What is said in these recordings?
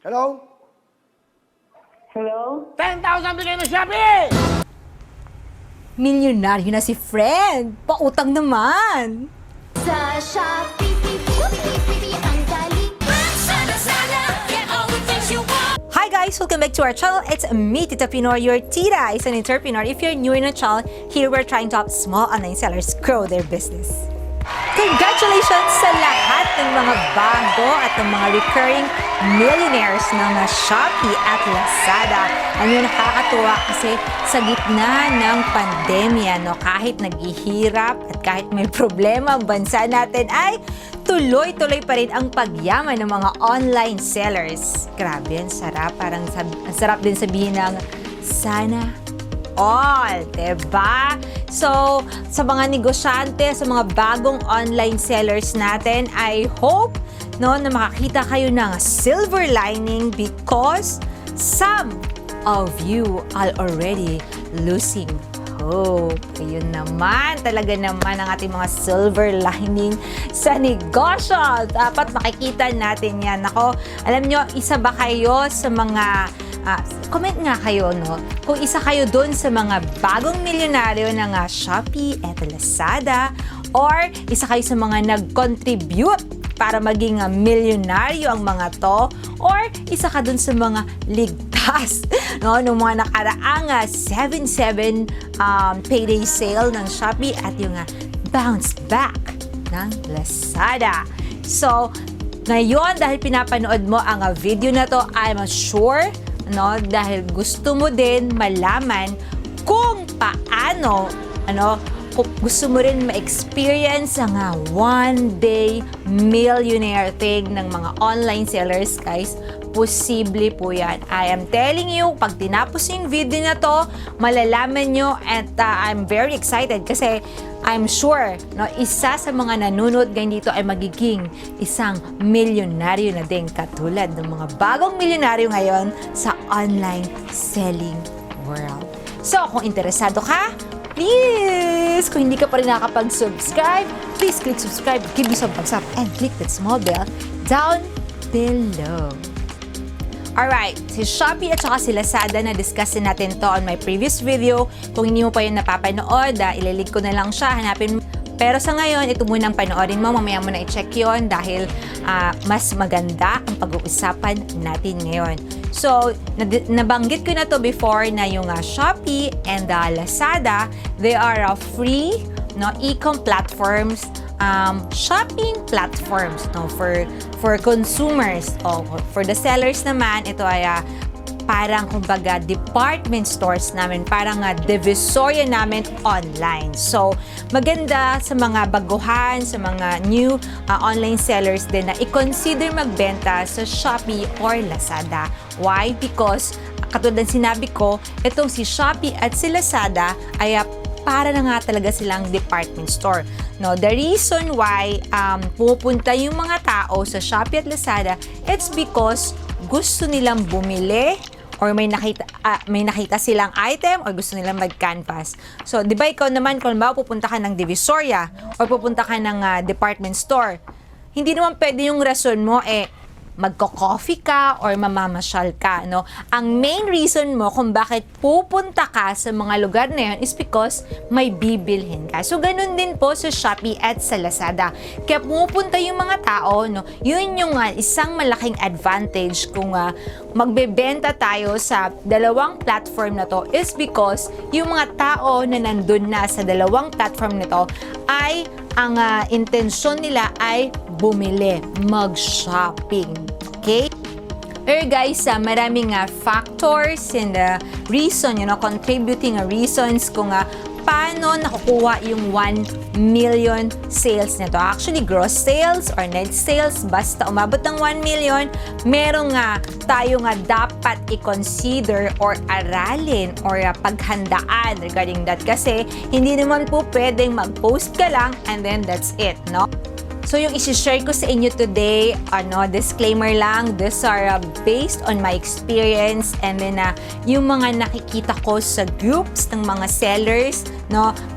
Hello? Hello? 10,000 bigay ng Shopee! Milyonaryo na si friend. Pautang naman. Sa Shopee, ang dali. Sa Lazada, get all the things you want. Hi guys! Welcome back to our channel. It's me, Titapreneur, your tita, is an entrepreneur. If you're new in our channel, here we're trying to help small online sellers grow their business. Congratulations sa lahat ng mga bago at ng mga recurring millionaires ng Shopee at Lazada. Ano nakakatuwa kasi sa gitna ng pandemya, no, kahit naghihirap at kahit may problema ang bansa natin ay tuloy-tuloy pa rin ang pagyaman ng mga online sellers. Grabe, ang sarap. Parang ang sarap din sabihin ng sana all, diba? So, sa mga negosyante, sa mga bagong online sellers natin, I hope no, na makakita kayo ng silver lining because some of you are already losing hope. Ayun naman, talaga naman ang ating mga silver lining sa negosyo. Dapat makikita natin yan. Ako, alam nyo, isa ba kayo sa mga comment nga kayo, no? Kung isa kayo dun sa mga bagong milyonaryo ng Shopee at Lazada, or isa kayo sa mga nag-contribute para maging milyonaryo ang mga to, or isa ka dun sa mga ligtas, no? Nung mga nakaraang 7/7 payday sale ng Shopee at yung bounce back ng Lazada. So, ngayon, dahil pinapanood mo ang video na to, I'm sure no, dahil gusto mo din malaman kung paano, kung gusto mo rin ma-experience ang one-day millionaire thing ng mga online sellers, guys, posible po yan. I am telling you, pag tinapos yung video na to, malalaman nyo at I'm very excited kasi I'm sure, no, isa sa mga nanonood ngayon dito ay magiging isang milyonaryo na din katulad ng mga bagong milyonaryo ngayon sa online selling world. So, kung interesado ka, please, kung hindi ka pa rin nakakapag-subscribe, please click subscribe, give me some thumbs up, and click that small bell down below. Alright, si Shopee at saka si Lazada na-discuss din natin to on my previous video. Kung hindi mo pa yun napapanood, ililink ko na lang siya, hanapin mo. Pero sa ngayon, ito munang panoorin mo, mamaya mo na i-check yun dahil mas maganda ang pag-uusapan natin ngayon. So, nabanggit ko na to before na yung Shopee and Lazada, they are free e-com platforms, shopping platforms for consumers. For the sellers naman, ito ay parang kumbaga department stores namin, parang divisoria namin online. So, maganda sa mga baguhan, sa mga new online sellers din na i-consider magbenta sa Shopee or Lazada. Why? Because, katulad ng sinabi ko, itong si Shopee at si Lazada ay para na nga talaga silang department store. No, the reason why pupunta yung mga tao sa Shopee at Lazada, it's because gusto nilang bumili or may nakita silang item or gusto nilang mag-canvas. So, di ba ikaw naman kung pupunta ka ng Divisoria or pupunta ka ng department store, hindi naman pwede yung rason mo magko-coffee ka or mamamasyal ka, no? Ang main reason mo kung bakit pupunta ka sa mga lugar na yun is because may bibilhin ka. So, ganun din po sa Shopee at sa Lazada. Kaya pumupunta yung mga tao, no? Yun yung isang malaking advantage kung magbebenta tayo sa dalawang platform na to is because yung mga tao na nandun na sa dalawang platform na to ay ang intensyon nila ay bumili, mag-shopping. Okay? Pero guys, maraming factors and reason, contributing reasons kung paano nakukuha yung 1 million sales nito. Actually, gross sales or net sales, basta umabot ng 1 million, merong tayo dapat i-consider or aralin or paghandaan regarding that. Kasi hindi naman po pwedeng mag-post ka lang and then that's it, no? So, yung isi-share ko sa inyo today, disclaimer lang, these are based on my experience and then yung mga nakikita ko sa groups ng mga sellers,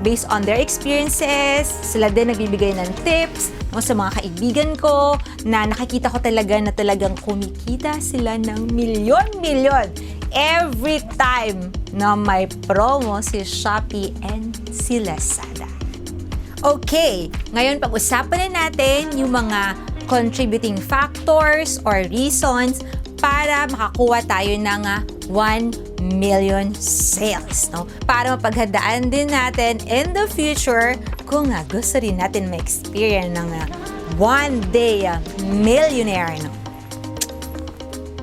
based on their experiences, sila din nagbibigay ng tips, o sa mga kaibigan ko na nakikita ko talaga na talagang kumikita sila ng milyon-milyon every time na may promo si Shopee and si Lazada. Okay, ngayon pag-usapan na natin yung mga contributing factors or reasons para makakuha tayo ng 1 million sales, no? Para mapaghandaan din natin in the future kung gusto rin natin ma-experience ng one day millionaire, no?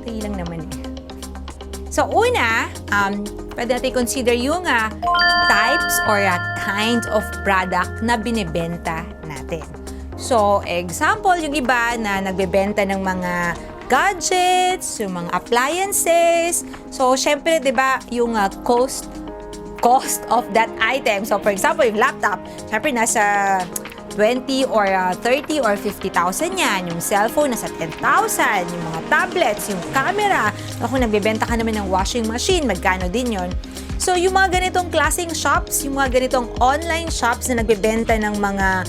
Tayo lang naman eh. So una, pwede natin consider yung types or kind of product na binibenta natin. So, example, yung iba na nagbebenta ng mga gadgets, yung mga appliances. So, syempre, di ba, yung cost of that item. So, for example, yung laptop, syempre, nasa 20 or 30 or 50,000 yan. Yung cellphone, nasa 10,000. Yung mga tablets, yung camera. Kung nagbebenta ka naman ng washing machine, magkano din yon. So, yung mga ganitong klaseng shops, yung mga ganitong online shops na nagbebenta ng mga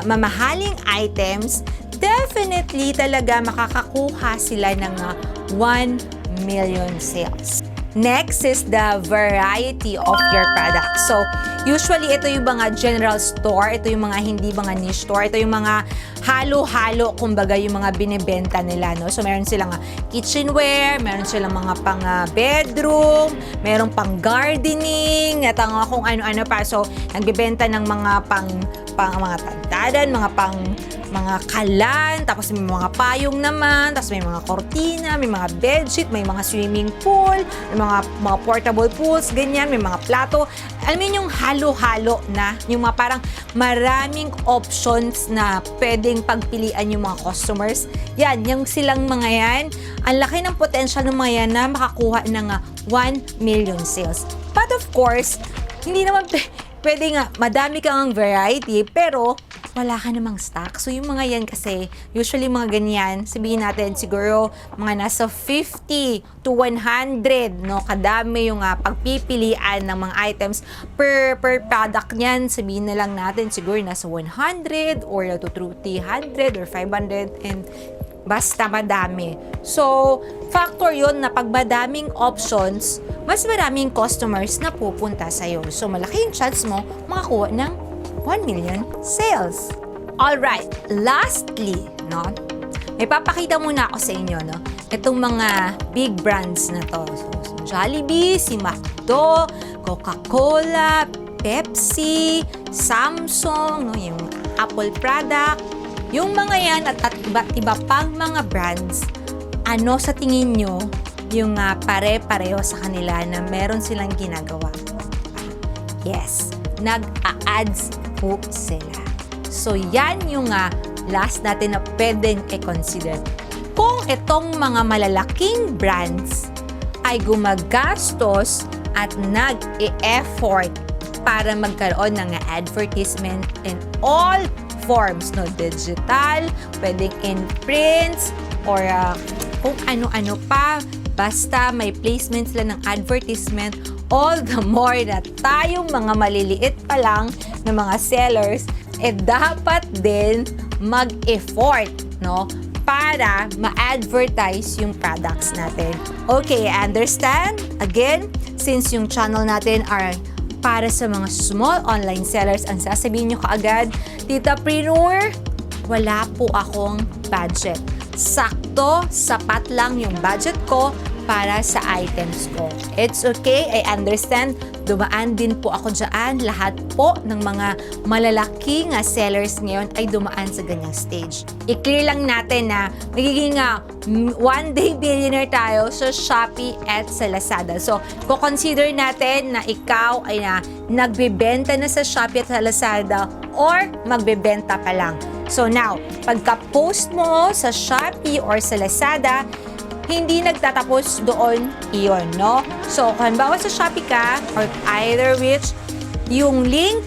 mamahaling items, definitely talaga makakakuha sila ng 1 million sales. Next is the variety of your product. So, usually ito yung mga general store, ito yung mga hindi mga niche store, ito yung mga halo-halo, kumbaga yung mga binibenta nila, no? So, meron silang kitchenware, meron silang mga pang bedroom, meron pang gardening, at kung ano-ano pa. So, nagbebenta ng mga pang mga tandadan, mga kalan, tapos may mga payong naman, tapos may mga kortina, may mga bedsheet, may mga swimming pool, may mga portable pools, ganyan, may mga plato. Alam mo yung halo-halo na, yung mga parang maraming options na pwedeng pagpilian yung mga customers. Yan, yung silang mga yan, ang laki ng potential ng mga yan na makakuha ng 1 million sales. But of course, hindi naman pwede madami kang variety, pero wala ka namang stock. So, yung mga yan kasi, usually mga ganyan, sabihin natin siguro mga nasa 50 to 100, no? Kadami yung pagpipilian ng mga items per product niyan. Sabihin na lang natin siguro nasa 100 or to 300 or 500 and basta madami. So, factor yun na pag madaming options, mas maraming customers na pupunta sa'yo. So, malaki yung chance mo makakuha ng 1 million sales. Alright, lastly, no? May papakita muna ako sa inyo, no? Itong mga big brands na to. So, Jollibee, si McDo, Coca-Cola, Pepsi, Samsung, no? Yung Apple product. Yung mga yan at iba pang mga brands, ano sa tingin nyo yung pare-pareho sa kanila na meron silang ginagawa? Yes, nag-a-ads po sila. So, yan yung last natin na pwedeng i-consider. Kung itong mga malalaking brands ay gumagastos at nag-e-effort para magkaroon ng advertisement in all forms, no? Digital, pwedeng in prints, or kung ano-ano pa, basta may placement sila ng advertisement, all the more na tayong mga maliliit pa lang na mga sellers, dapat din mag-effort, no? Para ma-advertise yung products natin. Okay, understand? Again, since yung channel natin are para sa mga small online sellers, ang sasabihin nyo kaagad, titapreneur, wala po akong budget. Sakto, sapat lang yung budget ko para sa items ko. It's okay, I understand. Dumaan din po ako dyan. Lahat po ng mga malalaking sellers ngayon ay dumaan sa ganyang stage. I-clear lang natin na magiging one day billionaire tayo sa Shopee at sa Lazada. So, consider natin na ikaw ay nagbebenta na sa Shopee at sa Lazada or magbebenta pa lang. So now, pagka-post mo sa Shopee or sa Lazada, hindi nagtatapos doon iyon, no? So, kung halimbawa sa Shopee ka, or either which, yung link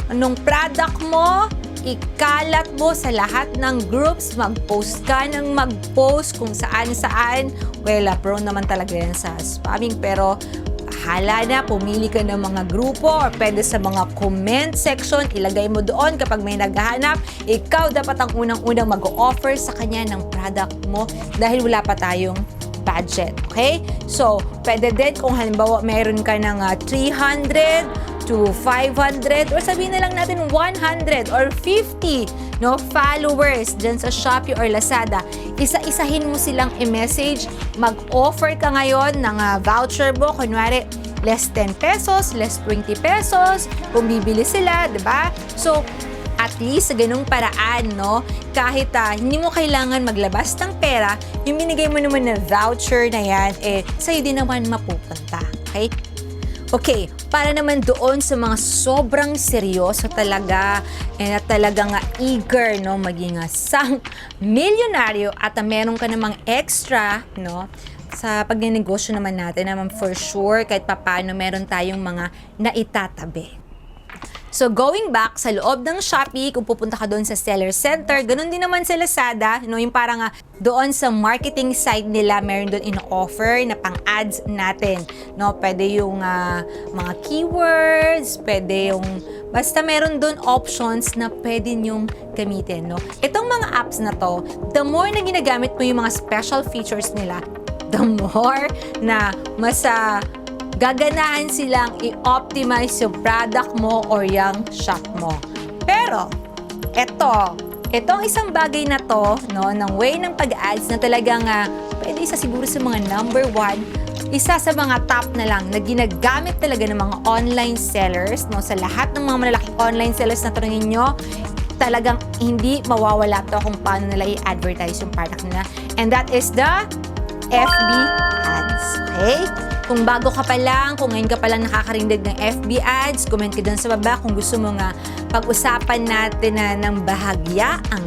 ng product mo, ikalat mo sa lahat ng groups, mag-post ka ng mag-post kung saan-saan. Well, prone naman talaga yan sa spamming, pero bahala na, pumili ka ng mga grupo or pwede sa mga comment section, ilagay mo doon kapag may naghahanap, ikaw dapat ang unang-unang mag-offer sa kanya ng product mo dahil wala pa tayong budget, okay? So, pwede din kung halimbawa meron ka ng 300 to 500 or sabihin na lang natin 100 or 50 followers dyan sa Shopee or Lazada. Isa-isahin mo silang i-message, mag-offer ka ngayon ng voucher mo, kunwari less 10 pesos, less 20 pesos, kung bibili sila, diba? So, at least sa ganung paraan, kahit hindi mo kailangan maglabas ng pera, yung binigay mo naman na voucher na yan, sa'yo din naman mapupunta. Okay? Okay, para naman doon sa mga sobrang seryoso talaga at talagang eager maging isang milyonaryo at meron ka namang extra sa pagnenegosyo naman natin naman for sure kahit papaano meron tayong mga naitatabi. So, going back sa loob ng Shopee, kung pupunta ka doon sa seller center, ganun din naman sa Lazada, yung parang doon sa marketing side nila, meron doon ino-offer na pang-ads natin. Pwede yung mga keywords, pwede yung, basta meron doon options na pwede nyong gamitin. Itong mga apps na to, the more na ginagamit mo yung mga special features nila, the more na mas gaganahan silang i-optimize yung product mo or yung shop mo. Pero, itong isang bagay na to, ng way ng pag-ads na talagang pwede isa siguro sa mga number 1, isa sa mga top na lang na ginagamit talaga ng mga online sellers, sa lahat ng mga malalaking online sellers na tanongin nyo, talagang hindi mawawala to kung paano nila i-advertise yung product nila. And that is the FB ads. Okay? Kung bago ka pa lang, kung ngayon ka pa lang nakakarinig ng FB ads, comment ka dun sa baba kung gusto mo pag-usapan natin ng bahagya ang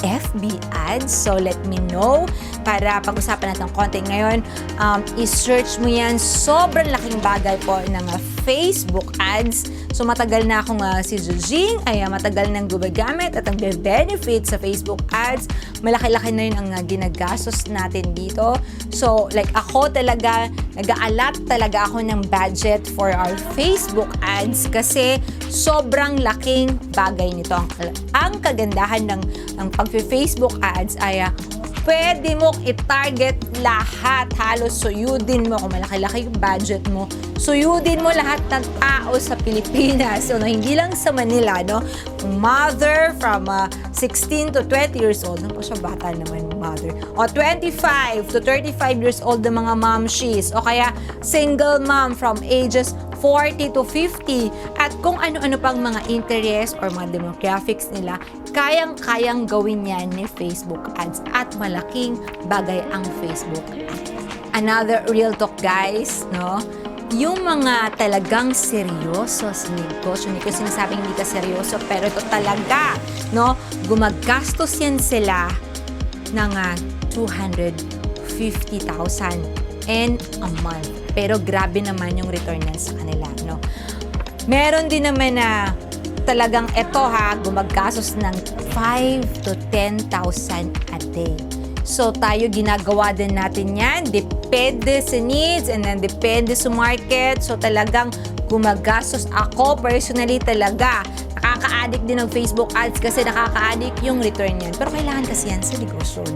FB ads. So, let me know para pag-usapan natin konti ngayon. I-search mo yan. Sobrang laking bagay po ng Facebook ads. So, matagal na akong si Jujing ay matagal nang gumagamit at ang benefit sa Facebook ads. Malaki-laki na rin ang ginagastos natin dito. So, like ako talaga, nag-aalat talaga ako ng budget for our Facebook ads kasi sobrang laking bagay nito. Ang kagandahan ng pag-Facebook ads ay pwede mo i-target lahat. Halos suyudin mo kung malaki-laki yung budget mo. Suyudin mo lahat ng tao sa Pilipinas. So, hindi lang sa Manila, Mother from 16 to 20 years old. Ano po siya, bata naman, mother. O 25 to 35 years old na mga momshies. O kaya single mom from ages 40 to 50. At kung ano-ano pang mga interest or mga demographics nila, kayang-kayang gawin yan ni Facebook ads. At malaking bagay ang Facebook ads. Another real talk, guys, yung mga talagang seryoso sa negosyo, hindi ko sinasabing hindi ka seryoso, pero ito talaga, gumagastos yan sila ng 250,000 in a month. Pero grabe naman yung return yan sa kanila, Meron din naman na talagang gumagastos ng 5 to 10,000 a day. So, tayo ginagawa din natin yan. Depende sa needs and then depende sa market. So, talagang gumagastos ako personally talaga. Nakaka-addict din ng Facebook ads kasi nakaka-addict yung return yan. Pero kailangan kasi yan sa negosyo,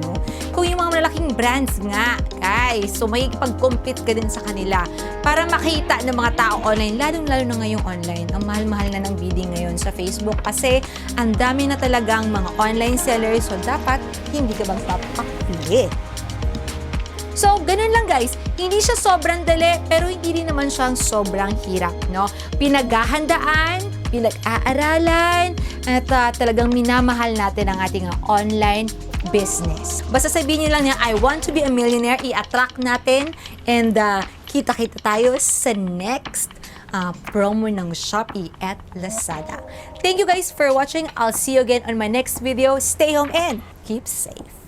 Kung yung mga malaking brands nga, guys, so may pag-compete ka din sa kanila para makita ng mga tao online, lalong-lalo na ngayong online. Ang mahal-mahal na ng bidding ngayon sa Facebook kasi ang dami na talagang mga online sellers, so dapat hindi ka bang papakili. So, ganun lang guys. Hindi siya sobrang dali, pero hindi rin naman siyang sobrang hirap, Pinaghahandaan, pinag-aaralan, at talagang minamahal natin ang ating online business. Basta sabihin niyo lang niya, I want to be a millionaire, i-attract natin, and kita-kita tayo sa next promo ng Shopee at Lazada. Thank you guys for watching. I'll see you again on my next video. Stay home and keep safe.